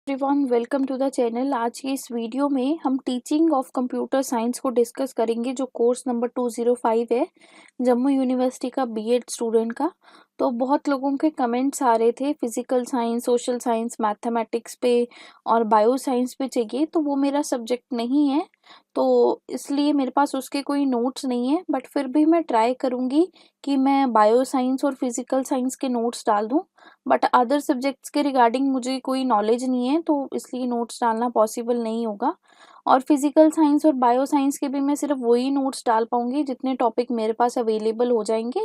Everyone, welcome to the channel. आज की इस वीडियो में हम टीचिंग ऑफ कंप्यूटर साइंस को डिस्कस करेंगे, जो कोर्स नंबर 205 है जम्मू यूनिवर्सिटी का बीएड स्टूडेंट का। तो बहुत लोगों के कमेंट्स आ रहे थे physical science, social science, mathematics पे और बायो साइंस पे चाहिए। तो वो मेरा सब्जेक्ट नहीं है, तो इसलिए मेरे पास उसके कोई नोट्स नहीं है, बट फिर भी मैं ट्राई करूँगी कि मैं बायो साइंस और फिजिकल साइंस के नोट्स डाल दूँ। बट अदर सब्जेक्ट्स के रिगार्डिंग मुझे कोई नॉलेज नहीं है, तो इसलिए नोट्स डालना पॉसिबल नहीं होगा। और फिजिकल साइंस और बायो साइंस के भी मैं सिर्फ वही नोट्स डाल पाऊंगी जितने टॉपिक मेरे पास अवेलेबल हो जाएंगे।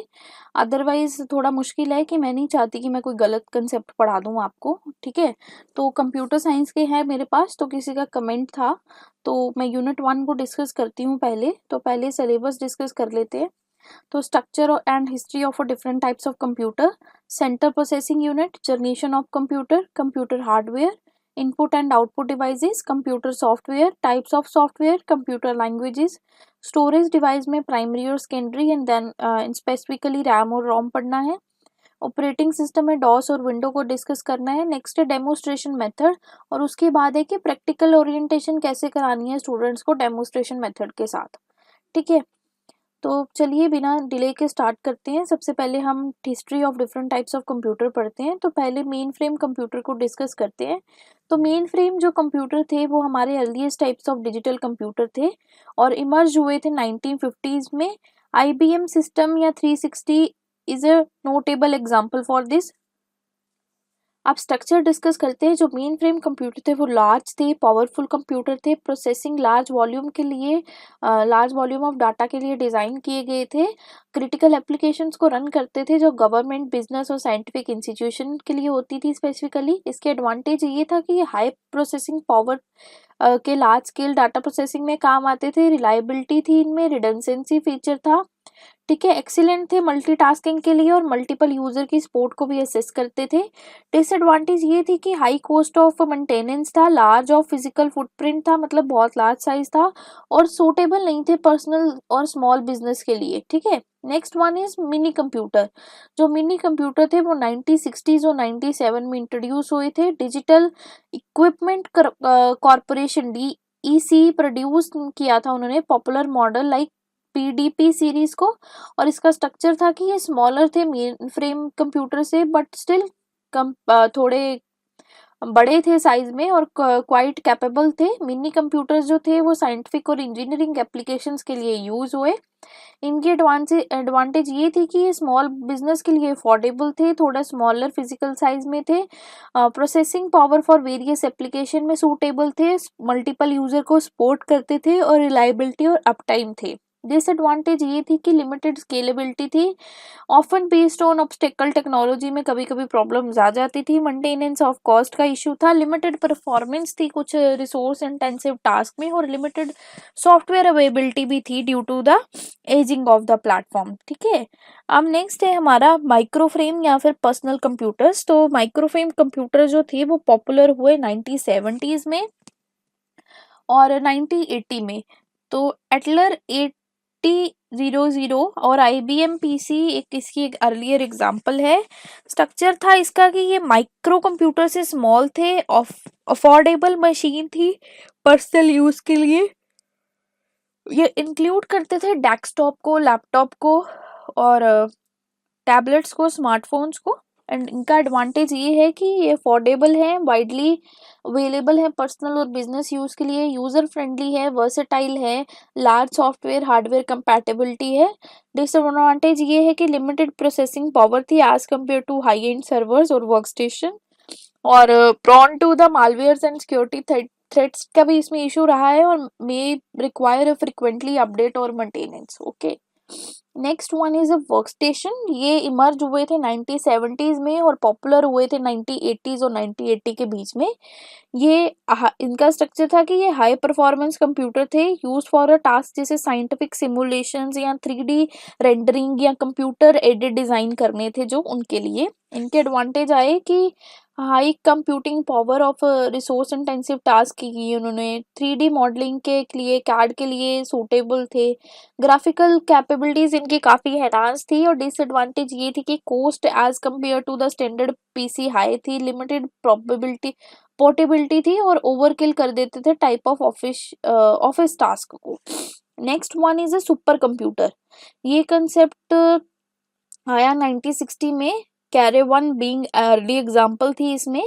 अदरवाइज थोड़ा मुश्किल है कि मैं नहीं चाहती कि मैं कोई गलत कंसेप्ट पढ़ा दूं आपको, ठीक है। तो कंप्यूटर साइंस के हैं मेरे पास, तो किसी का कमेंट था, तो मैं यूनिट 1 को डिस्कस करती हूँ पहले। तो पहले सिलेबस डिस्कस कर लेते हैं। तो structure and history of different types of computer, centre processing unit, generation of computer, computer hardware, input and output devices, computer software, types of software, computer languages, storage device में primary और secondary and then specifically RAM और ROM पढ़ना है। Operating system में DOS और window को discuss करना है। नेक्स्ट है डेमोस्ट्रेशन मेथड, और उसके बाद है कि प्रैक्टिकल ओरिएंटेशन कैसे करानी है स्टूडेंट्स को डेमोस्ट्रेशन मेथड के साथ, ठीक है। तो चलिए बिना डिले के स्टार्ट करते हैं। सबसे पहले हम history of different types of computer पढ़ते हैं। तो पहले मेन फ्रेम कंप्यूटर को डिस्कस करते हैं। तो मेन फ्रेम जो कंप्यूटर थे वो हमारे earliest types of digital computer थे और इमर्ज हुए थे 1950s में। IBM सिस्टम या 360 is a notable example for this. अब स्ट्रक्चर डिस्कस करते हैं। जो मेन फ्रेम कंप्यूटर थे वो लार्ज थे, पावरफुल कंप्यूटर थे, प्रोसेसिंग लार्ज वॉल्यूम के लिए, लार्ज वॉल्यूम ऑफ डाटा के लिए डिज़ाइन किए गए थे। क्रिटिकल एप्लीकेशंस को रन करते थे जो गवर्नमेंट, बिजनेस और साइंटिफिक इंस्टीट्यूशन के लिए होती थी स्पेसिफिकली। इसके एडवांटेज ये था कि ये हाई प्रोसेसिंग पावर के लार्ज स्केल डाटा प्रोसेसिंग में काम आते थे। रिलायबिलिटी थी इनमें, रिडंडेंसी फीचर था, ठीक है। एक्सीलेंट थे मल्टीटास्किंग के लिए और मल्टीपल यूजर की सपोर्ट को भी असेस करते थे। डिसएडवांटेज ये थी कि हाई कॉस्ट ऑफ मेंटेनेंस था, लार्ज ऑफ फिजिकल फुटप्रिंट था, मतलब बहुत लार्ज साइज था, और सूटेबल नहीं थे पर्सनल और स्मॉल बिजनेस के लिए, ठीक है। Next one is mini computer. जो मिनी कंप्यूटर थे वो 1960s और 97 में इंट्रोड्यूस हुए थे। Digital equipment corporation DEC produce किया था उन्होंने popular model like PDP series को। और इसका स्ट्रक्चर था कि ये स्मॉलर थे मेन फ्रेम कंप्यूटर से, बट स्टिल कम थोड़े बड़े थे साइज में और क्वाइट कैपेबल थे। मिनी कंप्यूटर्स जो थे वो साइंटिफिक और इंजीनियरिंग एप्लीकेशंस के लिए यूज हुए। इनकी एडवांटेज ये थी कि ये स्मॉल बिजनेस के लिए अफोर्डेबल थे, थोड़ा स्मॉलर फिजिकल साइज में थे, processing power for various application में सूटेबल थे, मल्टीपल यूजर को सपोर्ट करते थे और रिलायबिलिटी और अपटाइम थे। डिसएडवांटेज ये थी कि लिमिटेड स्केलेबिलिटी थी, often based on obstacle technology में कभी कभी प्रॉब्लम्स आ जाती थी, मेंटेनेंस ऑफ कॉस्ट का इशू था, लिमिटेड परफॉर्मेंस थी कुछ रिसोर्स इंटेंसिव टास्क में, और लिमिटेड सॉफ्टवेयर अवेलेबिलिटी भी थी due to the ageing of the platform, ठीक है। अब नेक्स्ट है हमारा माइक्रोफ्रेम या फिर पर्सनल कंप्यूटर्स। तो माइक्रोफ्रेम कंप्यूटर जो थे वो पॉपुलर हुए 1970s में और 1980 में। तो एटलर 8000 और IBM PC एक इसकी एक अर्लियर एग्जांपल है। स्ट्रक्चर था इसका कि ये माइक्रो कंप्यूटर से स्मॉल थे, अफोर्डेबल मशीन थी पर्सनल यूज के लिए। ये इंक्लूड करते थे डेस्कटॉप को, लैपटॉप को और टैबलेट्स को, स्मार्टफोन्स को। एंड इनका एडवांटेज ये है कि ये अफोर्डेबल है, वाइडली अवेलेबल है पर्सनल और बिजनेस यूज के लिए, यूजर फ्रेंडली है, वर्सेटाइल है, लार्ज सॉफ्टवेयर हार्डवेयर कंपैटिबिलिटी है। डिसएडवांटेज ये है कि लिमिटेड प्रोसेसिंग पावर थी as compare to high end servers और वर्क स्टेशन, और prone to the malwares and security threats का भी इसमें इशू रहा है, और मे रिक्वायर फ्रिक्वेंटली अपडेट और maintenance, okay. Next one is a work station. ये इमर्ज हुए थे 1970s में और पॉपुलर हुए थे 1980s और 1980 के बीच में। ये इनका स्ट्रक्चर था कि ये हाई परफॉर्मेंस कंप्यूटर थे, यूज फॉर अ टास्क जैसे साइंटिफिक सिमुलेशंस या 3D रेंडरिंग या कंप्यूटर एडेड डिजाइन करने थे जो उनके लिए। इनके एडवांटेज आए कि high computing power of resource intensive task की उन्होंने, 3D मॉडलिंग के लिए, कैड के लिए सूटेबल थे, ग्राफिकल कैपेबिलिटीज इनकी काफ़ी एनहांस थी। और डिसएडवांटेज ये थी कि cost as compare to the standard PC high थी, लिमिटेड पोर्टेबिलिटी थी और ओवरकिल कर देते थे टाइप ऑफ ऑफिस टास्क को। Next one is a super computer. ये कंसेप्ट आया 1960 में, Cray one being early example थी इसमें।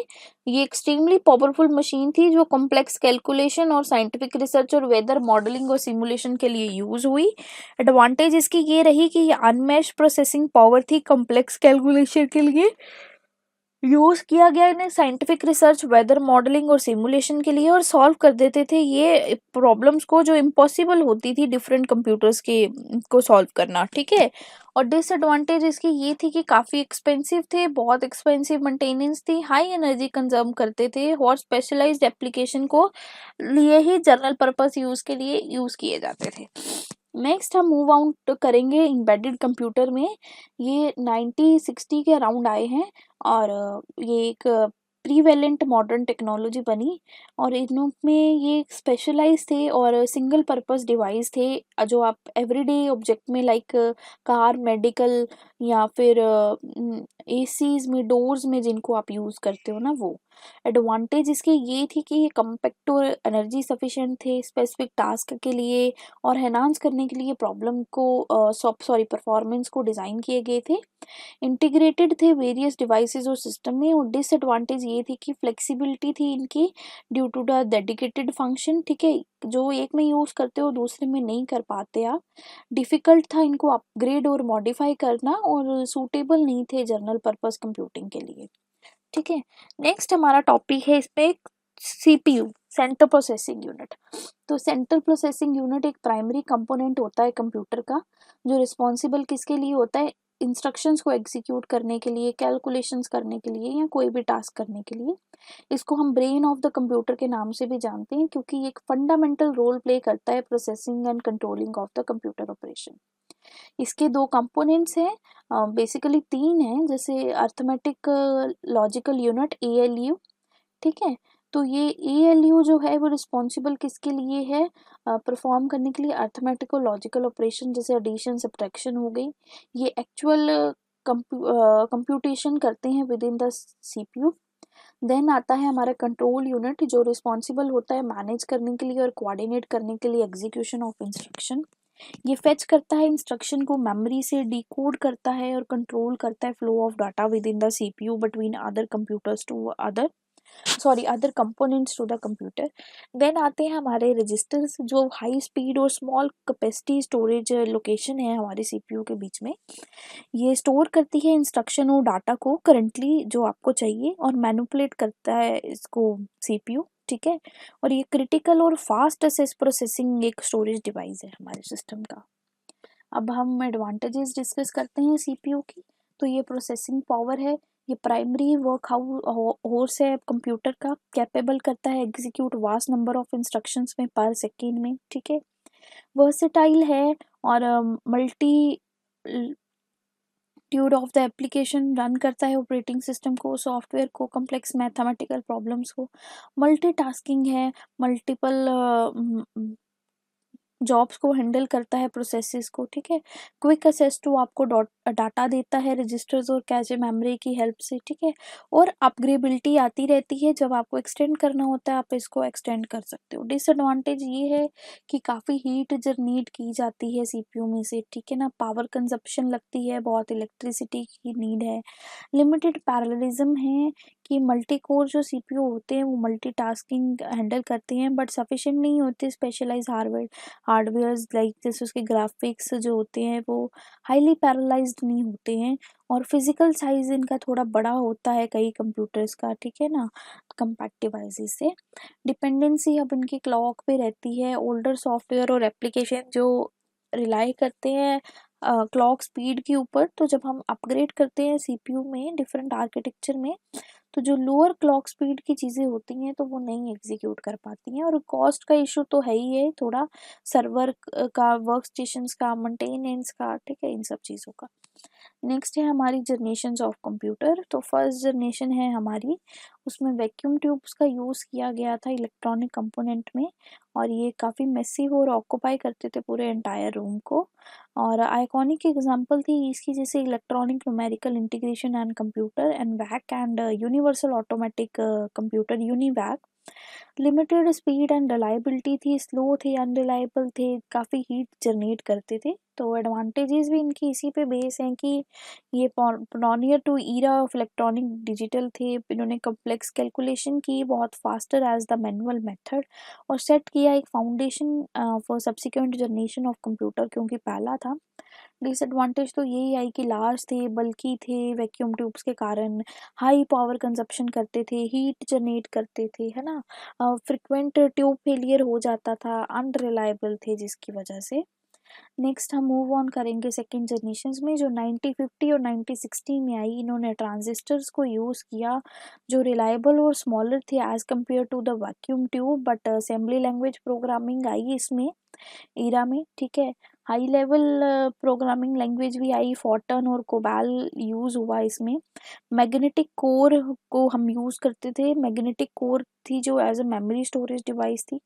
ये एक्सट्रीमली पावरफुल मशीन थी जो कॉम्प्लेक्स कैलकुलेशन और साइंटिफिक रिसर्च और वेदर मॉडलिंग और सिमुलेशन के लिए यूज हुई। एडवांटेज इसकी ये रही कि ये अनमैच्ड प्रोसेसिंग पावर थी कॉम्प्लेक्स कैलकुलेशन के लिए यूज किया गया इन्हें, साइंटिफिक रिसर्च, वेदर मॉडलिंग और सिमुलेशन के लिए, और सॉल्व कर देते थे ये प्रॉब्लम्स को जो इम्पॉसिबल होती थी डिफरेंट कंप्यूटर्स के को सॉल्व करना, ठीक है। और डिसएडवांटेज इसकी ये थी कि काफ़ी एक्सपेंसिव थे, बहुत एक्सपेंसिव मेंटेनेंस थी, हाई एनर्जी कंजर्व करते थे और स्पेशलाइज्ड एप्लीकेशन को लिए ही जनरल पर्पस यूज़ के लिए यूज़ किए जाते थे। नेक्स्ट हम मूव आउट करेंगे एम्बेडेड कंप्यूटर में। ये 1960 के अराउंड आए हैं और ये एक प्रीवेलेंट मॉडर्न टेक्नोलॉजी बनी और इनमें ये स्पेशलाइज थे और सिंगल पर्पस डिवाइस थे जो आप एवरीडे ऑब्जेक्ट में लाइक कार, मेडिकल या फिर एसीज में, डोर्स में जिनको आप यूज़ करते हो ना वो। एडवांटेज इसके ये थी कि ये कम्पैक्ट और एनर्जी सफिशिएंट थे स्पेसिफिक टास्क के लिए और एनहांस करने के लिए प्रॉब्लम को परफॉर्मेंस को डिज़ाइन किए गए थे। इंटीग्रेटेड थे वेरियस डिवाइसेस और सिस्टम में। और डिसएडवांटेज ये थी कि फ्लेक्सिबिलिटी थी इनकी due to the dedicated function, ठीक है, जो एक में यूज़ करते हो दूसरे में नहीं कर पाते आप। डिफ़िकल्ट था इनको अपग्रेड और मॉडिफाई करना और सूटेबल नहीं थे जनरल पर्पस कंप्यूटिंग के लिए, ठीक है। नेक्स्ट हमारा टॉपिक है इसमें सीपीयू, सेंट्रल प्रोसेसिंग यूनिट। तो सेंट्रल प्रोसेसिंग यूनिट एक प्राइमरी कंपोनेंट होता है कंप्यूटर का जो रिस्पॉन्सिबल किसके लिए होता है, इंस्ट्रक्शंस को एग्जीक्यूट करने के लिए, कैलकुलेशंस करने के लिए या कोई भी टास्क करने के लिए। इसको हम ब्रेन ऑफ द कंप्यूटर के नाम से भी जानते हैं क्योंकि ये एक फंडामेंटल रोल प्ले करता है processing and controlling of the computer operation. इसके दो कंपोनेंट्स हैं, बेसिकली तीन हैं, जैसे अर्थमेटिक लॉजिकल यूनिट एएलयू, ठीक है। तो ये एएलयू जो है वो रिस्पॉन्सिबल किसके लिए है, परफॉर्म करने के लिए अर्थमेटिक और लॉजिकल ऑपरेशन जैसे एडिशन, सब्ट्रैक्शन हो गई। ये एक्चुअल कंप्यूटेशन करते हैं within the CPU. Then आता है हमारा कंट्रोल यूनिट जो रिस्पॉन्सिबल होता है मैनेज करने के लिए और कोऑर्डिनेट करने के लिए एग्जीक्यूशन ऑफ इंस्ट्रक्शन। ये फेच करता है इंस्ट्रक्शन को मेमोरी से, डिकोड करता है और कंट्रोल करता है flow of data within the CPU between other computers to other components to the computer. Then आते हैं हमारे रजिस्टर्स जो हाई स्पीड और स्मॉल कैपेसिटी स्टोरेज लोकेशन है हमारे सीपीयू के बीच में। ये स्टोर करती है इंस्ट्रक्शन और डाटा को करंटली जो आपको चाहिए और मैनिपुलेट करता है इसको सीपीयू, ठीक है। और ये क्रिटिकल और फास्ट असेस प्रोसेसिंग एक स्टोरेज डिवाइस है हमारे सिस्टम का। अब हम एडवांटेजेस डिस्कस करते हैं सीपीयू की। तो ये प्रोसेसिंग पावर है, ये प्राइमरी वर्क होर्स है कंप्यूटर का, कैपेबल करता है execute vast number of instructions में पर सेकेंड में, ठीक है। वर्सेटाइल है और multitude of the application run करता है ऑपरेटिंग सिस्टम को, सॉफ्टवेयर को, कॉम्प्लेक्स मैथमेटिकल प्रॉब्लम्स को। मल्टीटास्किंग है, मल्टीपल जॉब्स को हैंडल करता है, प्रोसेसेस को, ठीक है। क्विक असेस टू आपको डाटा देता है रजिस्टर्स और कैचे मेमोरी की हेल्प से, ठीक है। और अपग्रेडेबिलिटी आती रहती है, जब आपको एक्सटेंड करना होता है आप इसको एक्सटेंड कर सकते हो। डिसएडवांटेज ये है कि काफ़ी हीट जब नीड की जाती है सीपीयू में से, ठीक है ना, पावर कंजप्शन लगती है, बहुत इलेक्ट्रिसिटी की नीड है, लिमिटेड पैरेललिज्म है कि मल्टी कोर जो सीपीयू होते हैं वो मल्टीटास्किंग हैंडल करते हैं बट सफिशिएंट नहीं होते, स्पेशलाइज हार्डवेयर्स लाइक जैसे उसके ग्राफिक्स जो होते हैं वो हाईली पैरेलाइज्ड नहीं होते हैं और फिजिकल साइज इनका थोड़ा बड़ा होता है कई कंप्यूटर्स का, ठीक है ना, कम्पैक्ट डिवाइसेस से। डिपेंडेंसी अब इनकी क्लॉक पे रहती है, ओल्डर सॉफ्टवेयर और एप्लीकेशन जो रिलाई करते हैं क्लॉक स्पीड के ऊपर। तो जब हम अपग्रेड करते हैं सीपीयू में डिफरेंट आर्किटेक्चर में तो जो लोअर क्लॉक स्पीड की चीज़ें होती हैं तो वो नहीं एग्जीक्यूट कर पाती हैं और कॉस्ट का इशू तो है ही है थोड़ा, सर्वर का, वर्क स्टेशंस का, मेंटेनेंस का, ठीक है, इन सब चीज़ों का। नेक्स्ट है हमारी जनरेशन्स ऑफ कंप्यूटर। तो फर्स्ट जनरेशन है हमारी उसमें वैक्यूम ट्यूब्स का यूज़ किया गया था इलेक्ट्रॉनिक कंपोनेंट में, और ये काफ़ी मेसिव और ऑक्यूपाई करते थे पूरे एंटायर रूम को। और आइकॉनिक एग्जांपल थी इसकी जैसे electronic numerical integration and computer and वैक and universal automatic computer UNIVAC. Limited speed and reliability थी, स्लो थे, अनरिलायबल थे, काफ़ी हीट जनरेट करते थे। तो एडवांटेजेस भी इनकी इसी पे बेस हैं कि ये pioneer to era of electronic digital थे। इन्होंने कम्प्लेक्स कैलकुलेशन की बहुत faster as the manual method, और सेट किया एक foundation for subsequent generation of computer, क्योंकि पहला था। डिसएडवांटेज तो यही आई कि लार्ज थे, बल्कि थे, वैक्यूम ट्यूब्स के कारण हाई पावर कंजप्शन करते थे, हीट जनरेट करते थे, है ना, फ्रिक्वेंट ट्यूब फेलियर हो जाता था, अनरिलायबल थे जिसकी वजह से। नेक्स्ट हम मूव ऑन करेंगे सेकेंड जनरेशन में, जो 1950 और 1960 में आई। इन्होंने ट्रांजिस्टर्स को यूज़ किया जो रिलायबल और स्मॉलर थे as compare to the vacuum tube, but assembly language programming आई इसमें ईरा में, ठीक है। हाई लेवल प्रोग्रामिंग लैंग्वेज भी आई, फॉर्टन और कोबाल यूज़ हुआ इसमें। मैग्नेटिक कोर को हम यूज़ करते थे, मैग्नेटिक कोर थी जो as a memory storage device थी।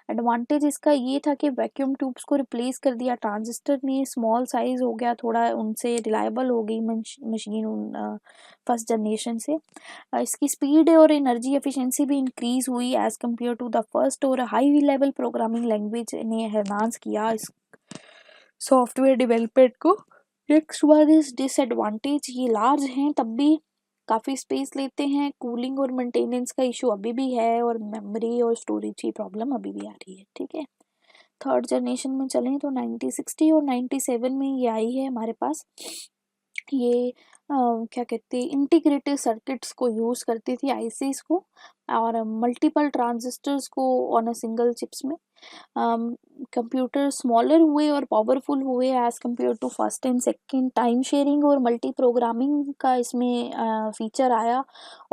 एडवांटेज इसका ये था कि वैक्यूम ट्यूब्स को रिप्लेस कर दिया ट्रांजिस्टर ने, स्मॉल साइज हो गया थोड़ा, उनसे रिलायबल हो गई मशीन फर्स्ट जनरेशन से। इसकी स्पीड और एनर्जी एफिशिएंसी भी इंक्रीज हुई as compare to the first, और हाई लेवल प्रोग्रामिंग लैंग्वेज ने एनहांस किया इस सॉफ्टवेयर डेवलपमेंट को। नेक्स्ट वन इज डिसएडवांटेज, ये लार्ज हैं तब भी काफ़ी स्पेस लेते हैं, कूलिंग और मेंटेनेंस का इशू अभी भी है, और मेमोरी और स्टोरेज की प्रॉब्लम अभी भी आ रही है, ठीक है। थर्ड जनरेशन में चलें तो 1960 और 97 में ये आई है हमारे पास। ये क्या कहते हैं, इंटीग्रेटेड सर्किट्स को यूज़ करती थी, आईसीज को, और मल्टीपल ट्रांजिस्टर्स को ऑन अ सिंगल चिप्स में। कंप्यूटर स्मॉलर हुए और पावरफुल हुए as compare to first and second. Time sharing और मल्टी प्रोग्रामिंग का इसमें फीचर आया।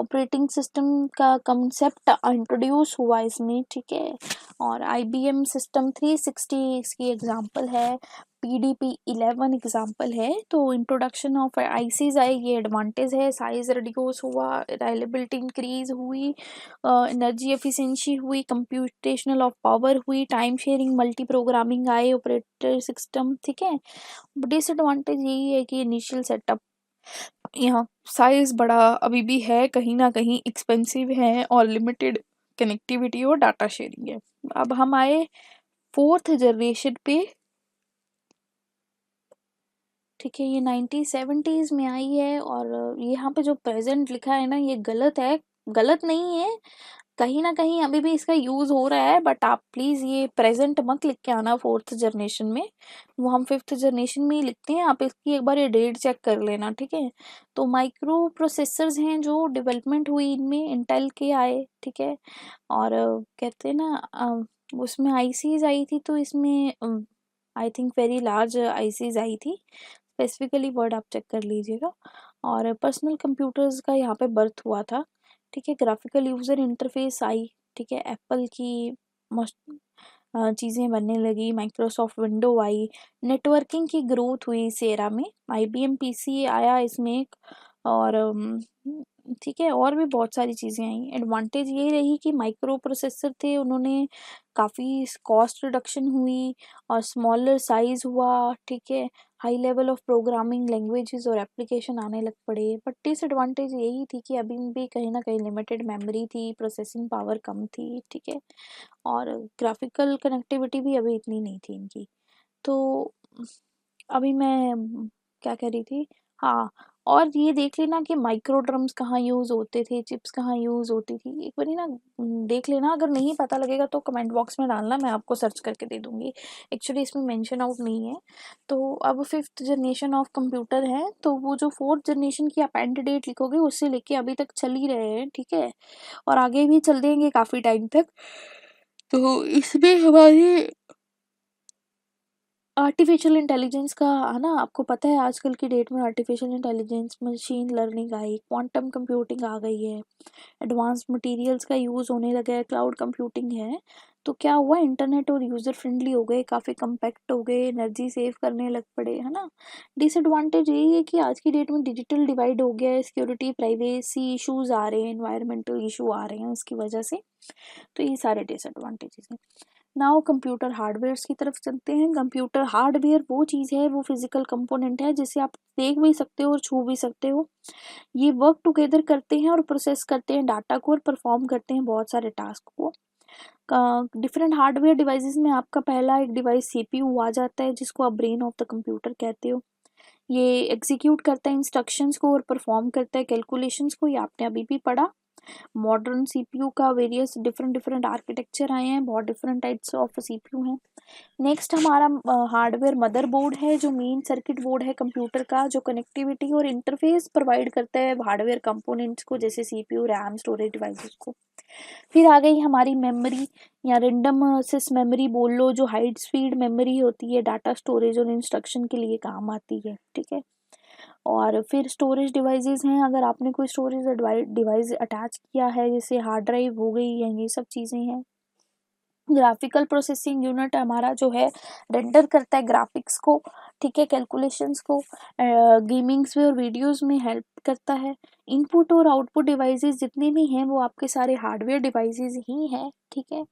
ऑपरेटिंग सिस्टम का कंसेप्ट इंट्रोड्यूस हुआ इसमें, ठीक है। और IBM सिस्टम 360 इसकी एग्जांपल है, PDP-11 एग्जांपल है। तो इंट्रोडक्शन ऑफ आईसीज आई, ये एडवांटेज है, साइज रिड्यूस हुआ, रिलायबिलिटी इंक्रीज हुई, एनर्जी एफिशिएंसी हुई, कंप्यूटेशनल ऑफ पावर हुई, टाइम शेयरिंग, मल्टी प्रोग्रामिंग आए, ऑपरेटर सिस्टम, ठीक है। डिसएडवांटेज यही है कि इनिशियल सेटअप यहाँ साइज बड़ा अभी भी है, कहीं ना कहीं एक्सपेंसिव है, और लिमिटेड कनेक्टिविटी और डाटा शेयरिंग है। अब हम आए फोर्थ जनरेशन पे, ठीक है। ये 1970s में आई है, और यहाँ पे जो प्रेजेंट लिखा है ना, ये गलत है, गलत नहीं है, कहीं ना कहीं अभी भी इसका यूज़ हो रहा है, बट आप प्लीज़ ये प्रेजेंट मत लिख के आना फोर्थ जनरेशन में, वो हम फिफ्थ जनरेशन में ही लिखते हैं। आप इसकी एक बार ये डेट चेक कर लेना, ठीक है। तो माइक्रो प्रोसेसर्स हैं जो डेवलपमेंट हुई इनमें, इंटेल के आए, ठीक है। और कहते हैं ना, उसमें आईसीज आई थी, तो इसमें I think very large ICs आई थी, स्पेसिफिकली वर्ड आप चेक कर लीजिएगा। और पर्सनल कंप्यूटर्स का यहाँ पे बर्थ हुआ था, ठीक है। ग्राफिकल यूज़र इंटरफेस आई, ठीक है। एप्पल की मस्त चीज़ें बनने लगी, माइक्रोसॉफ्ट विंडो आई, नेटवर्किंग की ग्रोथ हुई इस एरा में, IBM PC आया इसमें एक, और ठीक है, और भी बहुत सारी चीज़ें आई। एडवांटेज ये रही कि माइक्रो प्रोसेसर थे, उन्होंने काफ़ी कॉस्ट रिडक्शन हुई, और स्मॉलर साइज हुआ, ठीक है। High level of programming languages और एप्लीकेशन आने लग पड़े। बट डिसएडवांटेज यही थी कि अभी भी कहीं ना कहीं लिमिटेड मेमोरी थी, प्रोसेसिंग पावर कम थी, ठीक है। और ग्राफिकल कनेक्टिविटी भी अभी इतनी नहीं थी इनकी। तो अभी मैं क्या कह रही थी, हाँ, और ये देख लेना कि माइक्रो ड्रम्स कहाँ यूज़ होते थे, चिप्स कहाँ यूज़ होती थी, एक बारी ना देख लेना। अगर नहीं पता लगेगा तो कमेंट बॉक्स में डालना, मैं आपको सर्च करके दे दूँगी। एक्चुअली इसमें मेंशन आउट नहीं है। तो अब फिफ्थ जनरेशन ऑफ कंप्यूटर है, तो वो जो फोर्थ जनरेशन की आप एंड डेट लिखोगे उससे लेके अभी तक चल ही रहे हैं, ठीक है, और आगे भी चल देंगे काफ़ी टाइम तक। तो इसमें हमारी आर्टिफिशियल इंटेलिजेंस का, है ना, आपको पता है आजकल की डेट में आर्टिफिशियल इंटेलिजेंस, मशीन लर्निंग आई, क्वांटम कंप्यूटिंग आ गई है, एडवांस मटेरियल्स का यूज़ होने लगा है, क्लाउड कंप्यूटिंग है। तो क्या हुआ, इंटरनेट और यूज़र फ्रेंडली हो गए, काफ़ी कम्पैक्ट हो गए, एनर्जी सेव करने लग पड़े, है ना। डिसएडवांटेज यही है कि आज की डेट में डिजिटल डिवाइड हो गया है, सिक्योरिटी प्राइवेसी इश्यूज आ रहे हैं, एनवायरमेंटल इशू आ रहे हैं इसकी वजह से। तो ये सारे डिसएडवांटेजेस हैं। नाउ कंप्यूटर हार्डवेयर की तरफ चलते हैं। कंप्यूटर हार्डवेयर वो चीज़ है, वो फिजिकल कंपोनेंट है जिसे आप देख भी सकते हो और छू भी सकते हो। ये वर्क टुगेदर करते हैं और प्रोसेस करते हैं डाटा को और परफॉर्म करते हैं बहुत सारे टास्क को। डिफरेंट हार्डवेयर डिवाइसेस में आपका पहला एक डिवाइस सीपीयू आ जाता है, जिसको आप ब्रेन ऑफ द कंप्यूटर कहते हो। ये एग्जीक्यूट करता है इंस्ट्रक्शंस को और परफॉर्म करता है कैलकुलेशंस को, ये आपने अभी भी पढ़ा। मॉडर्न सीपीयू का वेरियस डिफरेंट डिफरेंट आर्किटेक्चर आए हैं, बहुत डिफरेंट टाइप्स ऑफ सीपीयू हैं। नेक्स्ट हमारा हार्डवेयर मदरबोर्ड है, जो मेन सर्किट बोर्ड है कंप्यूटर का, जो कनेक्टिविटी और इंटरफेस प्रोवाइड करता है हार्डवेयर कंपोनेंट्स को, जैसे सीपीयू, रैम, स्टोरेज डिवाइसेस को। फिर आ गई हमारी मेमोरी या रैंडम एक्सेस मेमोरी बोल लो, जो हाई स्पीड मेमोरी होती है, डाटा स्टोरेज और इंस्ट्रक्शन के लिए काम आती है, ठीक है। और फिर स्टोरेज डिवाइसेस हैं, अगर आपने कोई स्टोरेज डिवाइस अटैच किया है, जैसे हार्ड ड्राइव हो गई, या ये सब चीज़ें हैं। ग्राफिकल प्रोसेसिंग यूनिट हमारा जो है रेंडर करता है ग्राफिक्स को, ठीक है, कैलकुलेशंस को, गेमिंग्स में और वीडियोस में हेल्प करता है। इनपुट और आउटपुट डिवाइसेस जितने भी हैं वो आपके सारे हार्डवेयर डिवाइसेस ही हैं, ठीक है।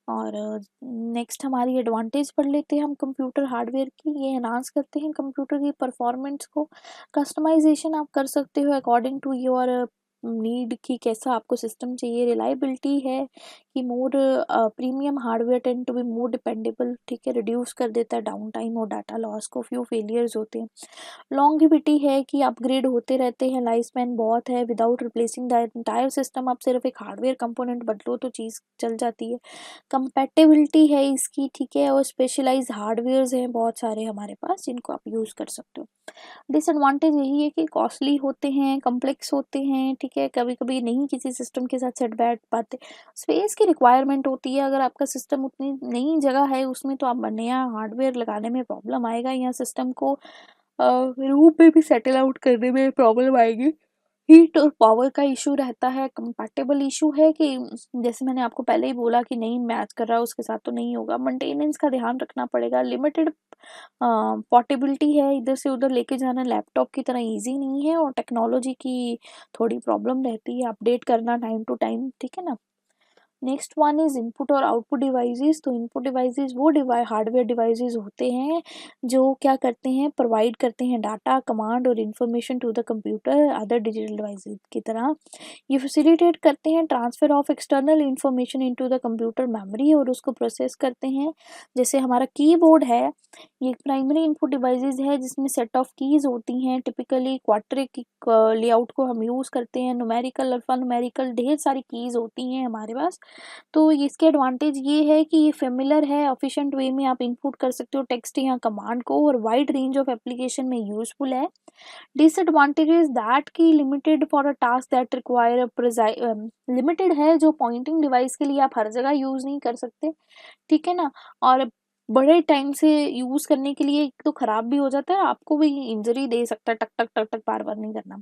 और नेक्स्ट हमारी एडवांटेज पढ़ लेते हैं हम कंप्यूटर हार्डवेयर की। ये एनहांस करते हैं कंप्यूटर की परफॉर्मेंस को। कस्टमाइजेशन आप कर सकते हो अकॉर्डिंग टू योर नीड, की कैसा आपको सिस्टम चाहिए। रिलायबिलिटी है कि more premium hardware tend to be more dependable, ठीक है, रिड्यूस कर देता है डाउन टाइम और डाटा लॉस को, फ्यू फेलियर्स होते हैं। लॉन्गिविटी है कि अपग्रेड होते रहते हैं, लाइफ स्पैन बहुत है, without replacing the entire system. आप सिर्फ एक हार्डवेयर कंपोनेंट बदलो तो चीज़ चल जाती है। कंपैटिबिलिटी है इसकी, ठीक है, और स्पेशलाइज हार्डवेयर्स हैं बहुत सारे हमारे पास, जिनको आप यूज़ कर सकते हो। डिसएडवांटेज यही है कि कॉस्टली होते हैं, कॉम्प्लेक्स होते हैं, ठीक है, कभी कभी नहीं किसी सिस्टम के साथ सेट बैठ पाते। स्पेस की रिक्वायरमेंट होती है, अगर आपका सिस्टम उतनी नई जगह है उसमें, तो आप नया हार्डवेयर लगाने में प्रॉब्लम आएगा, या सिस्टम को रूम में भी सेटल आउट करने में प्रॉब्लम आएगी। हीट और पावर का इशू रहता है। कंपैटिबल इशू है कि जैसे मैंने आपको पहले ही बोला कि नहीं मैच कर रहा, उसके साथ तो नहीं होगा। मेंटेनेंस का ध्यान रखना पड़ेगा। लिमिटेड पोर्टेबिलिटी है, इधर से उधर लेके जाना लैपटॉप की तरह इजी नहीं है, और टेक्नोलॉजी की थोड़ी प्रॉब्लम रहती है, अपडेट करना टाइम टू टाइम, ठीक है ना। नेक्स्ट वन इज इनपुट और आउटपुट डिवाइसेस। तो इनपुट डिवाइसेस वो हार्डवेयर डिवाइसेस होते हैं जो क्या करते हैं, प्रोवाइड करते हैं डाटा, कमांड और information to the computer other digital devices की तरह। ये फैसिलिटेट करते हैं transfer of external information into the computer memory, और उसको प्रोसेस करते हैं। जैसे हमारा कीबोर्ड है, ये प्राइमरी इनपुट डिवाइसेस है जिसमें सेट ऑफ कीज होती हैं, टिपिकली क्वाड्रिक लेआउट को हम यूज़ करते हैं। न्यूमेरिकल, अल्फा न्यूमेरिकल, ढेर सारी कीज होती हैं हमारे पास। तो इसके एडवांटेज ये है कि ये फेमिलर है, एफिशिएंट वे में आप इनपुट कर सकते हो टेक्स्ट या कमांड को, और वाइड रेंज ऑफ एप्लीकेशन में यूजफुल है। डिसएडवांटेज इज दैट की limited for a task that require limited है, जो पॉइंटिंग डिवाइस के लिए आप हर जगह यूज नहीं कर सकते, ठीक है ना। और बड़े टाइम से यूज करने के लिए एक तो खराब भी हो जाता है, आपको भी इंजरी दे सकता है, टक टक टक टक बार बार नहीं करना।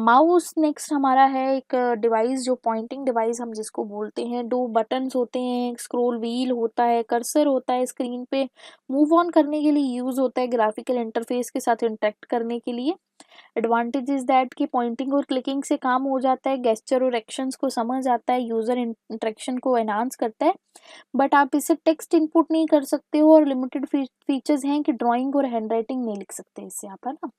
माउस नेक्स्ट हमारा है एक डिवाइस, जो पॉइंटिंग डिवाइस हम जिसको बोलते हैं। दो बटन्स होते हैं, स्क्रोल व्हील होता है, कर्सर होता है, स्क्रीन पे मूव ऑन करने के लिए यूज होता है, ग्राफिकल इंटरफेस के साथ इंटरेक्ट करने के लिए। एडवांटेज इज दैट कि पॉइंटिंग और क्लिकिंग से काम हो जाता है, गेस्चर और एक्शंस को समझ आता है, यूजर इंटरेक्शन को एनहांस करता है। बट आप इसे टेक्स्ट इनपुट नहीं कर सकते हो, और लिमिटेड फीचर्स हैं कि ड्राइंग और हैंडराइटिंग नहीं लिख सकते इससे आप, है ना।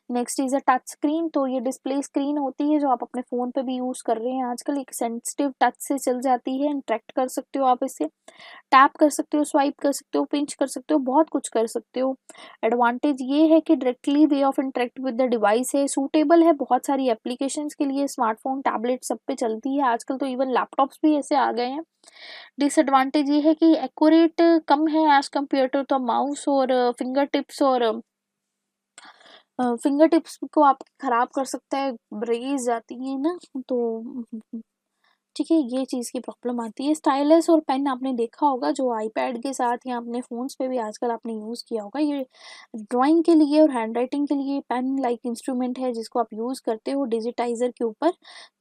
Next is a touch screen. तो ये डिस्प्ले स्क्रीन होती है जो आप अपने फ़ोन पे भी यूज़ कर रहे हैं आजकल, एक सेंसिटिव टच से चल जाती है, इंटरेक्ट कर सकते हो आप इससे, टैप कर सकते हो, स्वाइप कर सकते हो, पिंच कर सकते हो, बहुत कुछ कर सकते हो। एडवांटेज ये है कि directly way of interact with the device है, सूटेबल है बहुत सारी एप्लीकेशंस के लिए, स्मार्टफोन, टैबलेट सब पे चलती है आजकल, तो इवन लैपटॉप्स भी ऐसे आ गए हैं। डिसएडवांटेज ये है कि एक्यूरेट कम है as compare to the mouse, और फिंगर टिप्स, और फिंगर टिप्स को आप खराब कर सकता है, रेज जाती है ना, तो ठीक है, ये चीज़ की प्रॉब्लम आती है। स्टाइलस और पेन आपने देखा होगा जो आईपैड के साथ या अपने फ़ोन्स पे भी आजकल आपने यूज़ किया होगा। ये ड्राइंग के लिए और हैंडराइटिंग के लिए पेन लाइक इंस्ट्रूमेंट है जिसको आप यूज़ करते हो डिजिटाइज़र के ऊपर।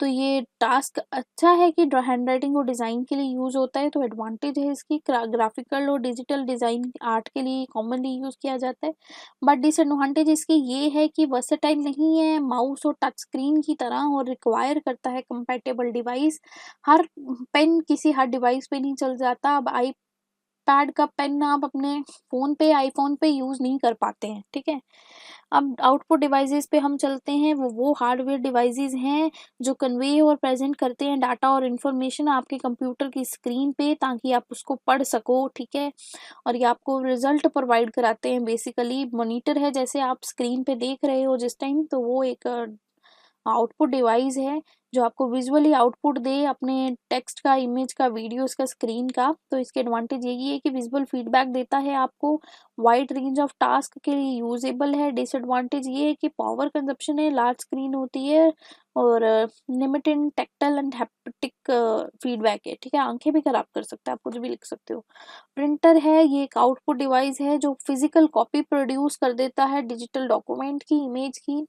तो ये टास्क अच्छा है कि हैंडराइटिंग और डिज़ाइन के लिए यूज़ होता है, तो एडवांटेज है इसकी। ग्राफिकल और डिजिटल डिज़ाइन आर्ट के लिए कॉमनली यूज़ किया जाता है। बट डिसएडवांटेज इसकी ये है कि वर्सेटाइल नहीं है माउस और टच स्क्रीन की तरह, और रिक्वायर करता है कंपैटिबल डिवाइस। हर पेन किसी हर डिवाइस पे नहीं चल जाता। अब आईपैड का पेन आप अपने फ़ोन पे आईफ़ोन पे यूज़ नहीं कर पाते हैं, ठीक है। अब आउटपुट डिवाइसेस पे हम चलते हैं। वो हार्डवेयर डिवाइसेस हैं जो कन्वे और प्रेजेंट करते हैं डाटा और इन्फॉर्मेशन आपके कंप्यूटर की स्क्रीन पे, ताकि आप उसको पढ़ सको, ठीक है। और ये आपको रिजल्ट प्रोवाइड कराते हैं। बेसिकली मॉनिटर है जैसे आप स्क्रीन पे देख रहे हो जिस टाइम, तो वो एक आउटपुट डिवाइस है जो आपको विजुअली आउटपुट दे अपने टेक्स्ट का, इमेज का, वीडियोस का, स्क्रीन का। तो इसके एडवांटेज यही है कि विजुअल फीडबैक देता है आपको, वाइड रेंज ऑफ टास्क के लिए यूजेबल है। डिसएडवांटेज ये है कि पावर कंजप्शन है, लार्ज स्क्रीन होती है, और limited tactile and haptic feedback है, ठीक है। आंखें भी खराब कर सकता है, आप कुछ भी लिख सकते हो। प्रिंटर है, ये एक आउटपुट डिवाइस है जो फिजिकल कॉपी प्रोड्यूस कर देता है डिजिटल डॉक्यूमेंट की, इमेज की,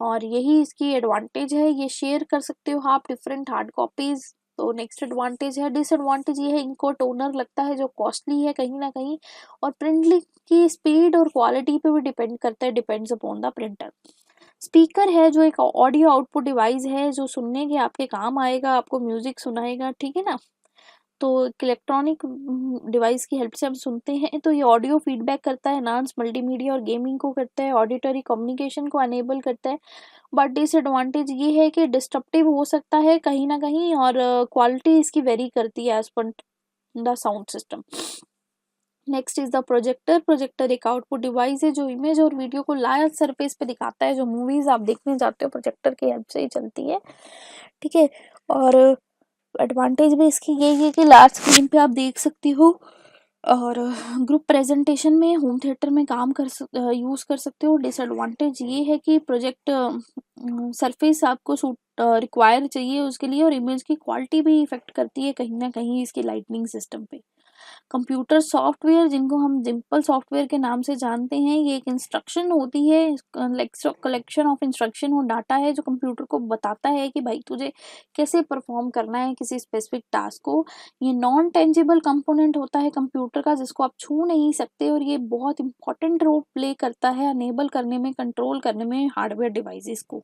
और यही इसकी एडवांटेज है। ये शेयर कर सकते हो आप डिफरेंट हार्ड कॉपीज। तो नेक्स्ट एडवांटेज है। डिसएडवांटेज ये है इनको टोनर लगता है जो कॉस्टली है कहीं ना कहीं, और प्रिंट की स्पीड और क्वालिटी पे भी डिपेंड करता है, depends upon the printer. Speaker है जो एक ऑडियो आउटपुट डिवाइस है जो सुनने के आपके काम आएगा, आपको म्यूजिक सुनाएगा, ठीक है ना। तो इलेक्ट्रॉनिक डिवाइस की हेल्प से हम सुनते हैं, तो ये ऑडियो फीडबैक करता है, एनहांस मल्टीमीडिया और गेमिंग को करता है, ऑडिटरी कम्युनिकेशन को अनेबल करता है। बट डिसएडवांटेज ये है कि डिस्ट्रप्टिव हो सकता है कहीं ना कहीं, और क्वालिटी इसकी वेरी करती है as per the sound system. Next is the projector. Projector एक आउटपुट डिवाइस है जो इमेज और वीडियो को लार्ज सरफेस पे दिखाता है। जो मूवीज आप देखने जाते हो प्रोजेक्टर की हेल्प से ही चलती है, ठीक है। और एडवांटेज भी इसकी यही है कि लार्ज स्क्रीन पे आप देख सकती हो, और ग्रुप प्रेजेंटेशन में, होम थिएटर में काम यूज़ कर सकते हो। डिसएडवांटेज ये है कि प्रोजेक्ट सरफेस आपको सूट रिक्वायर चाहिए उसके लिए, और इमेज की क्वालिटी भी इफेक्ट करती है कहीं ना कहीं इसकी लाइटनिंग सिस्टम पे। कंप्यूटर सॉफ्टवेयर जिनको हम सिंपल सॉफ्टवेयर के नाम से जानते हैं, ये एक इंस्ट्रक्शन होती है, कलेक्शन ऑफ इंस्ट्रक्शन और डाटा है जो कंप्यूटर को बताता है कि भाई तुझे कैसे परफॉर्म करना है किसी स्पेसिफिक टास्क को। ये नॉन टेंजिबल कंपोनेंट होता है कंप्यूटर का जिसको आप छू नहीं सकते, और ये बहुत इंपॉर्टेंट रोल प्ले करता है अनेबल करने में, कंट्रोल करने में हार्डवेयर डिवाइसेस को,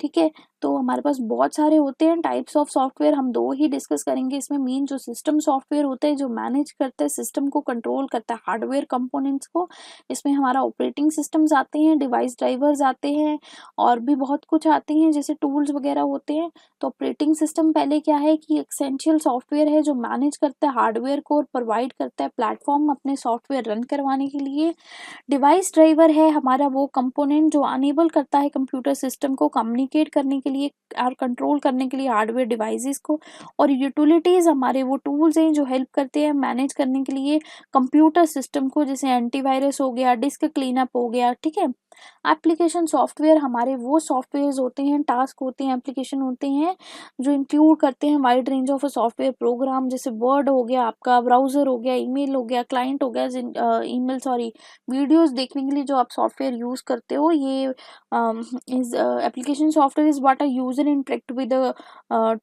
ठीक है। तो हमारे पास बहुत सारे होते हैं टाइप्स ऑफ सॉफ्टवेयर, हम दो ही डिस्कस करेंगे इसमें। मेन जो सिस्टम सॉफ्टवेयर होता है जो मैनेज करता है, सिस्टम को कंट्रोल करता है, हार्डवेयर कंपोनेंट्स को। इसमें हमारा ऑपरेटिंग सिस्टम्स आते हैं, डिवाइस ड्राइवर्स आते हैं, और भी बहुत कुछ आते हैं जैसे टूल्स वगैरह होते हैं। तो ऑपरेटिंग सिस्टम पहले क्या है कि एसेंशियल सॉफ्टवेयर है जो मैनेज करता है हार्डवेयर को और प्रोवाइड करता है प्लेटफॉर्म अपने सॉफ्टवेयर रन करवाने के लिए। डिवाइस ड्राइवर है हमारा वो कंपोनेंट जो अनेबल करता है कंप्यूटर सिस्टम को कम्युनिकेट करने के लिए और कंट्रोल करने के लिए हार्डवेयर डिवाइसेस को। और यूटिलिटीज हमारे वो टूल्स हैं जो हेल्प करते हैं मैनेज करने के लिए कंप्यूटर सिस्टम को, जैसे एंटीवायरस हो गया, डिस्क क्लीनअप हो गया, ठीक है। एप्लीकेशन सॉफ्टवेयर हमारे वो सॉफ्टवेयर होते हैं, टास्क होते हैं, एप्लीकेशन होते हैं जो इंक्लूड करते हैं wide range of software program, जैसे वर्ड हो गया, आपका ब्राउजर हो गया, ईमेल हो गया, क्लाइंट हो गया, ईमेल सॉरी, वीडियोस देखने के लिए जो आप सॉफ्टवेयर यूज करते हो। ये is application software is what a user interact with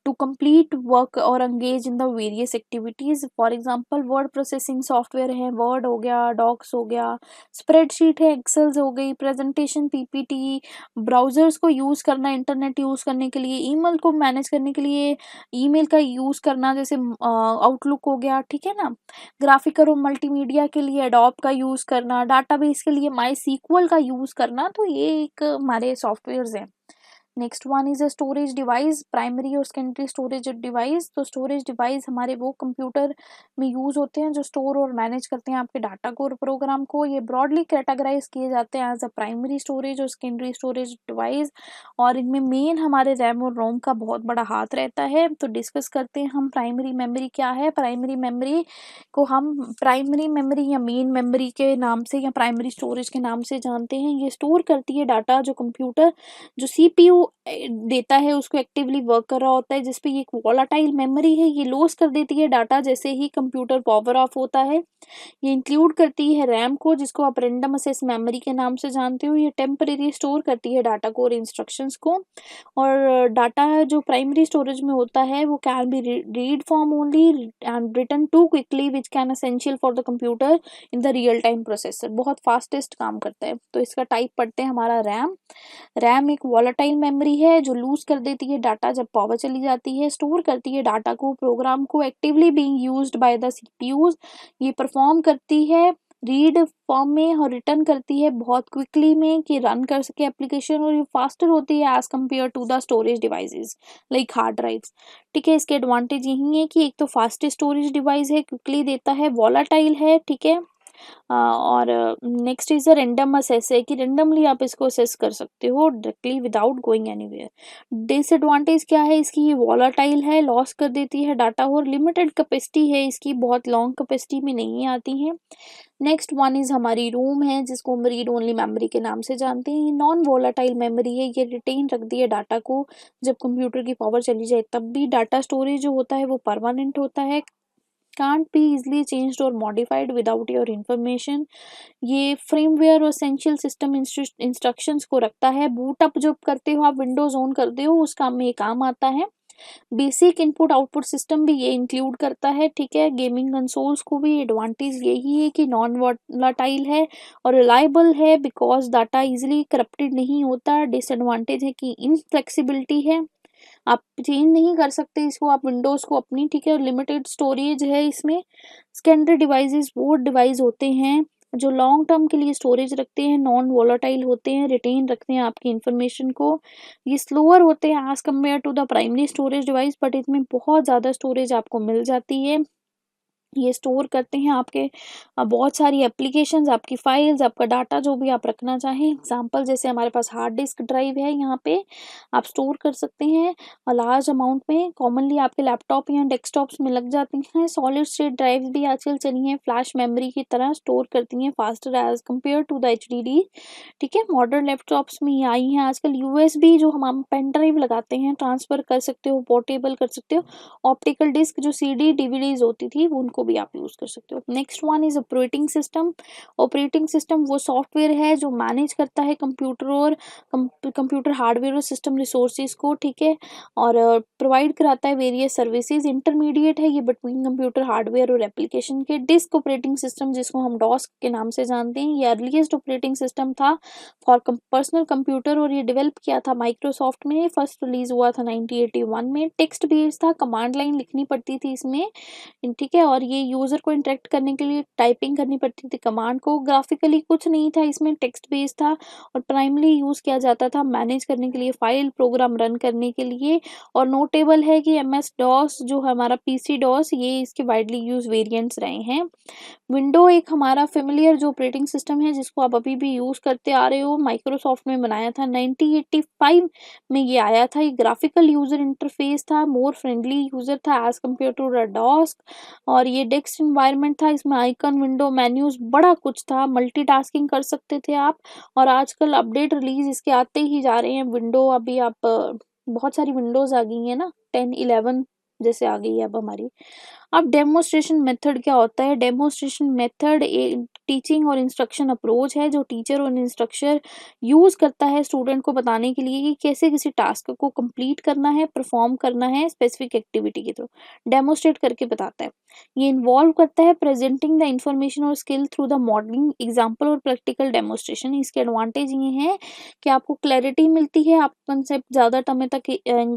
to complete work और engage in the various activities. For example word processing software है, वर्ड हो गया, डॉक्स हो गया, स्प्रेडशीट है, एक्सेल्स हो गई, प्रेजेंटेशन, पीपीटी, ब्राउजर्स को यूज करना इंटरनेट यूज करने के लिए, ईमेल को मैनेज करने के लिए ईमेल का यूज करना जैसे आउटलुक हो गया, ठीक है ना। ग्राफिकर और मल्टीमीडिया के लिए एडोब का यूज करना, डाटाबेस के लिए माई सीक्वल का यूज करना। तो ये एक हमारे सॉफ्टवेयर हैं। Next one is a storage device, primary और सेकेंडरी स्टोरेज डिवाइस। तो स्टोरेज डिवाइस हमारे वो कंप्यूटर में यूज होते हैं जो स्टोर और मैनेज करते हैं आपके डाटा को और प्रोग्राम को। ये ब्रॉडली कैटेगराइज किए जाते हैं एज अ प्राइमरी स्टोरेज और सेकेंडरी स्टोरेज डिवाइस, और इनमें मेन हमारे रैम और रोम का बहुत बड़ा हाथ रहता है। तो डिस्कस करते हैं हम प्राइमरी मेमोरी क्या है। प्राइमरी मेमोरी को हम प्राइमरी मेमोरी या मेन मेमोरी के नाम से या प्राइमरी स्टोरेज के नाम से जानते हैं। ये स्टोर करती है डाटा जो कंप्यूटर, जो सीपीयू देता है, उसको एक्टिवली वर्क कर रहा होता है, जिसपे ये एक वोलाटाइल मेमोरी है, ये लॉस कर देती है डाटा जैसे ही कंप्यूटर पावर ऑफ होता है। ये इंक्लूड करती है रैम को, जिसको आप रैंडम एक्सेस मेमोरी के नाम से जानते हो। ये टेम्परेरी स्टोर करती है डाटा को और इंस्ट्रक्शंस को। और डाटा जो प्राइमरी स्टोरेज में होता है वो can be read form only and written to quickly which can essential for the computer in the real time processor, बहुत फास्टेस्ट काम करता है। तो इसका टाइप पढ़ते हैं हमारा रैम। रैम एक वॉलेटाइल मेमोरी है जो लूज कर देती है डाटा जब पावर चली जाती है, स्टोर करती है डाटा को, प्रोग्राम को actively being used by the CPUs. ये परफॉर्म करती है रीड फॉर्म में और रिटर्न करती है बहुत क्विकली में कि रन कर सके एप्लीकेशन, और ये फास्टर होती है as compare to the storage devices like hard drives. ठीक है, इसके एडवांटेज यही है कि एक तो फास्टेस्ट स्टोरेज डिवाइस है, क्विकली देता है, वॉलेटाइल है। ठीक है, और next is a random access है कि रैंडमली आप इसको असेस कर सकते हो directly without going anywhere. Disadvantage क्या है इसकी, ये वॉलेटाइल है, लॉस कर देती है डाटा, और लिमिटेड कैपेसिटी है इसकी, बहुत लॉन्ग कैपेसिटी में नहीं आती है। नेक्स्ट वन इज हमारी रोम है, जिसको हम रीड ओनली मेमोरी के नाम से जानते हैं। ये नॉन वोलाटाइल मेमोरी है, ये रिटेन रखती है डाटा को, जब कंप्यूटर की पावर चली जाए तब भी डाटा स्टोरेज जो होता है वो परमानेंट होता है, can't be easily changed or modified without your information। ये फ्रेमवेयर और एसेंशियल सिस्टम इंस्ट्रक्शंस को रखता है। बूट अप जब करते हो आप, विंडोज ऑन करते हो, उस काम में ये काम आता है। बेसिक इनपुट आउटपुट सिस्टम भी ये इंक्लूड करता है। ठीक है, गेमिंग कंसोल्स को भी एडवांटेज यही है कि नॉन वोलाटाइल है और रिलायबल है बिकॉज डाटा इजिली करप्टेड नहीं होता। डिसएडवांटेज है कि इनफ्लेक्सिबिलिटी है, आप चेंज नहीं कर सकते इसको, आप विंडोज को अपनी। ठीक है, और लिमिटेड स्टोरेज है इसमें। सेकेंडरी डिवाइसेस वो डिवाइस होते हैं जो लॉन्ग टर्म के लिए स्टोरेज रखते हैं, नॉन वोलाटाइल होते हैं, रिटेन रखते हैं आपकी इंफॉर्मेशन को। ये स्लोअर होते हैं as compare to the primary storage device, but इसमें बहुत ज़्यादा स्टोरेज आपको मिल जाती है। ये स्टोर करते हैं आपके बहुत सारी एप्लीकेशंस, आपकी फाइल्स, आपका डाटा जो भी आप रखना चाहें। एग्जांपल जैसे हमारे पास हार्ड डिस्क ड्राइव है, यहाँ पे आप स्टोर कर सकते हैं लार्ज अमाउंट में, कॉमनली आपके लैपटॉप या डेस्कटॉप्स में लग जाती हैं। सॉलिड स्टेट ड्राइव्स भी आजकल चली हैं, फ्लैश मेमोरी की तरह स्टोर करती हैं, faster as compare to the HDD। ठीक है, मॉडर्न लैपटॉप्स में ये आई हैं आजकल। USB जो हम पेन ड्राइव लगाते हैं, ट्रांसफर कर सकते हो, पोर्टेबल कर सकते हो। ऑप्टिकल डिस्क जो CD DVDs होती थी उनको भी आप यूज कर सकते हो। Next one is operating system. Operating system वो सॉफ्टवेयर है जो मैनेज करता है कंप्यूटर और कंप्यूटर हार्डवेयर और सिस्टम रिसोर्सेज को। ठीक है, और प्रोवाइड कराता है वेरियस सर्विसेज। इंटरमीडिएट है ये बिटवीन कंप्यूटर हार्डवेयर और एप्लीकेशन के। डिस्क ऑपरेटिंग सिस्टम जिसको हम DOS के नाम से जानते हैं, ये अर्लीस्ट ऑपरेटिंग सिस्टम था फॉर पर्सनल कंप्यूटर, और ये डेवलप किया था माइक्रोसॉफ्ट में। फर्स्ट रिलीज हुआ था 1981 में। टेक्स्ट बेस्ड था, कमांड लाइन लिखनी पड़ती थी इसमें। ठीक है, और ये यूजर को इंटरेक्ट करने के लिए टाइपिंग करनी पड़ती थी कमांड को। ग्राफिकली कुछ नहीं था इसमें, टेक्स्ट बेस्ड था, और प्राइमरी यूज किया जाता था मैनेज करने के लिए, फाइल प्रोग्राम रन करने के लिए। और नोटेबल है कि MS DOS जो हमारा PC DOS, ये इसके वाइडली यूज वेरिएंट्स रहे हैं। विंडो एक हमारा फेमिलियर जो ऑपरेटिंग सिस्टम है जिसको आप अभी भी यूज करते आ रहे हो, माइक्रोसॉफ्ट में बनाया था 1985 में ये आया था। ये ग्राफिकल यूजर इंटरफेस था, मोर फ्रेंडली यूजर था एज कम्पेयर टू DOS। और ये डेस्क एनवायरनमेंट था, इसमें आइकन, विंडो, मेन्यूज, बड़ा कुछ था, मल्टीटास्किंग कर सकते थे आप। और आजकल अपडेट रिलीज इसके आते ही जा रहे हैं। विंडो अभी आप बहुत सारी विंडोज आ गई है ना, 10 11 जैसे आ गई है अब हमारी। अब डेमोस्ट्रेशन मेथड क्या होता है? डेमोस्ट्रेशन मेथड एक टीचिंग और इंस्ट्रक्शन अप्रोच है जो टीचर और इंस्ट्रक्टर यूज करता है स्टूडेंट को बताने के लिए कि कैसे किसी टास्क को कंप्लीट करना है, परफॉर्म करना है स्पेसिफिक एक्टिविटी के थ्रू। डेमोस्ट्रेट करके बताता है। ये इन्वॉल्व करता है प्रेजेंटिंग द इंफॉर्मेशन और skill through the modelling, example और प्रैक्टिकल डेमोस्ट्रेशन। इसके एडवांटेज ये हैं कि आपको क्लैरिटी मिलती है, आप कंसेप्ट ज़्यादा समय तक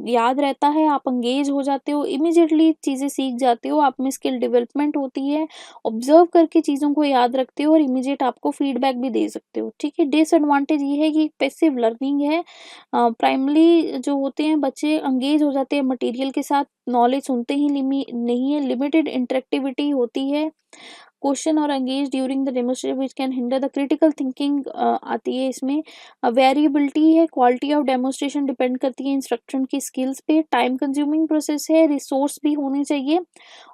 याद रहता है, आप एंगेज हो जाते हो, इमीडिएटली चीज़ें सीख जाते हो, आप में स्किल डेवलपमेंट होती है, ऑब्जर्व करके चीज़ों को याद रखते हो और इमीडिएट आपको फीडबैक भी दे सकते हो। ठीक है, डिसएडवांटेज ये है कि पैसिव लर्निंग है। प्राइमरी जो होते हैं बच्चे एंगेज हो जाते हैं मटेरियल के साथ, नॉलेज सुनते ही नहीं है, लिमिटेड इंटरेक्टिविटी होती है। क्वेश्चन और engage during the demonstration which can hinder the critical thinking आती है इसमें। वेरिएबिलिटी है, क्वालिटी ऑफ डेमोस्ट्रेशन डिपेंड करती है इंस्ट्रक्शन की स्किल्स पे। टाइम कंज्यूमिंग प्रोसेस है, रिसोर्स भी होने चाहिए।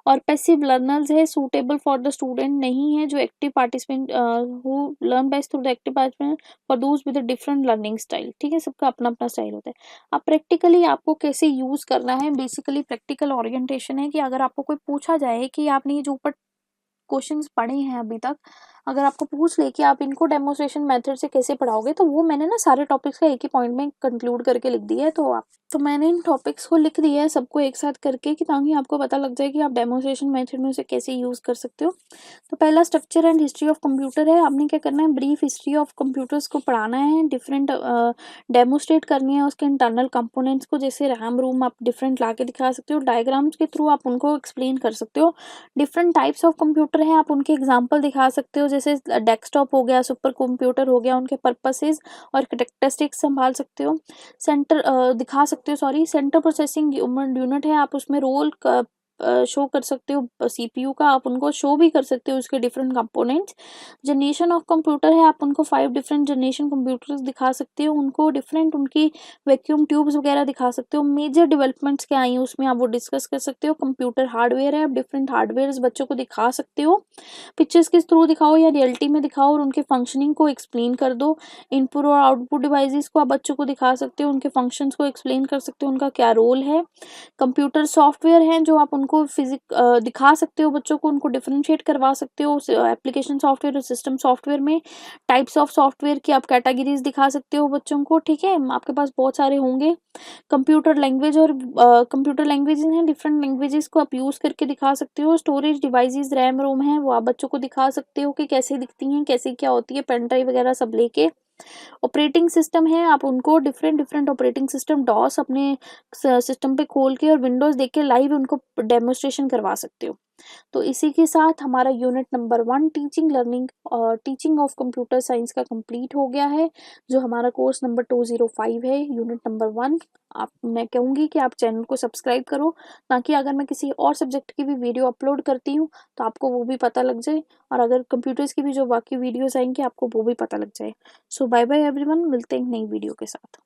और पैसिव लर्नर्स है, सूटेबल फॉर द स्टूडेंट नहीं है। जो active participant who learn best through the active participant for those with different learning style. ठीक है, सबका अपना अपना स्टाइल होता है। अब प्रैक्टिकली आपको कैसे यूज करना है, बेसिकली प्रैक्टिकल ओरिएंटेशन है कि अगर आपको कोई पूछा जाए कि आपने ये जो ऊपर क्वेश्चंस पढ़े हैं अभी तक, अगर आपको पूछ ले कि आप इनको डेमोस्ट्रेशन मेथड से कैसे पढ़ाओगे, तो वो मैंने ना सारे टॉपिक्स का एक ही पॉइंट में कंक्लूड करके लिख दिया है। तो मैंने इन टॉपिक्स को लिख दिया है सबको एक साथ करके, कि ताकि आपको पता लग जाए कि आप डेमोस्ट्रेशन मेथड में उसे कैसे यूज कर सकते हो। तो पहला structure and history of computer है। आपने क्या करना है, ब्रीफ हिस्ट्री ऑफ कंप्यूटर्स को पढ़ाना है, डिफरेंट डेमोस्ट्रेट करनी है उसके इंटरनल कंपोनेंट्स को। जैसे रैम रोम आप डिफरेंट ला के दिखा सकते हो, डायग्राम्स के थ्रू आप उनको एक्सप्लेन कर सकते हो। डिफरेंट टाइप्स ऑफ कंप्यूटर हैं, आप उनके एग्जांपल दिखा सकते हो। जैसे डेस्कटॉप हो गया, सुपर कंप्यूटर हो गया, उनके पर्पसेस और कैरेक्टरिस्टिक्स संभाल सकते हो। दिखा सकते हो, सॉरी। सेंटर प्रोसेसिंग यूनिट है, आप उसमें रोल शो कर सकते हो सीपीयू का, आप उनको शो भी कर सकते हो उसके different components. Generation of computer है, आप उनको 5 डिफरेंट जनरेशन कंप्यूटर्स दिखा सकते हो, उनको डिफरेंट उनकी वैक्यूम ट्यूब्स वगैरह दिखा सकते हो। मेजर डेवलपमेंट्स क्या आई हैं उसमें आप वो डिस्कस कर सकते हो। कंप्यूटर हार्डवेयर है, आप डिफरेंट हार्डवेयर बच्चों को दिखा सकते हो। पिक्चर्स के थ्रू दिखाओ या रियलिटी में दिखाओ और उनके फंक्शनिंग को एक्सप्लेन कर दो। इनपुट और आउटपुट डिवाइसेस को आप बच्चों को दिखा सकते हो, उनके फंक्शंस को एक्सप्लेन कर सकते हो, उनका क्या रोल है। कंप्यूटर सॉफ्टवेयर हैं जो आप उनको दिखा सकते हो बच्चों को, उनको डिफरेंशिएट करवा सकते हो एप्लीकेशन सॉफ्टवेयर और सिस्टम सॉफ्टवेयर में। टाइप्स ऑफ सॉफ्टवेयर की आप कैटेगरीज दिखा सकते हो बच्चों को। ठीक है, आपके पास बहुत सारे होंगे। कंप्यूटर लैंग्वेज और कंप्यूटर लैंग्वेजेस हैं, डिफरेंट लैंग्वेजेस को आप यूज़ करके दिखा सकते हो। स्टोरेज डिवाइसेस रैम रोम है, वो आप बच्चों को दिखा सकते हो कि कैसे दिखती हैं, कैसे क्या होती है, पेन ड्राइव वगैरह सब लेके। ऑपरेटिंग सिस्टम है, आप उनको different different operating system DOS अपने सिस्टम पे खोल के और विंडोज देख के लाइव उनको डेमोस्ट्रेशन करवा सकते हो। तो इसी के साथ हमारा यूनिट नंबर 1 टीचिंग लर्निंग और टीचिंग ऑफ कंप्यूटर साइंस का कंप्लीट हो गया है, जो हमारा कोर्स नंबर 205 है, यूनिट नंबर 1। आप मैं कहूँगी कि आप चैनल को सब्सक्राइब करो, ताकि अगर मैं किसी और सब्जेक्ट की भी वीडियो अपलोड करती हूँ तो आपको वो भी पता लग जाए, और अगर कंप्यूटर्स की भी जो बाकी वीडियोस आएंगी आपको वो भी पता लग जाए। सो बाय बाय एवरीवन, मिलते हैं नई वीडियो के साथ।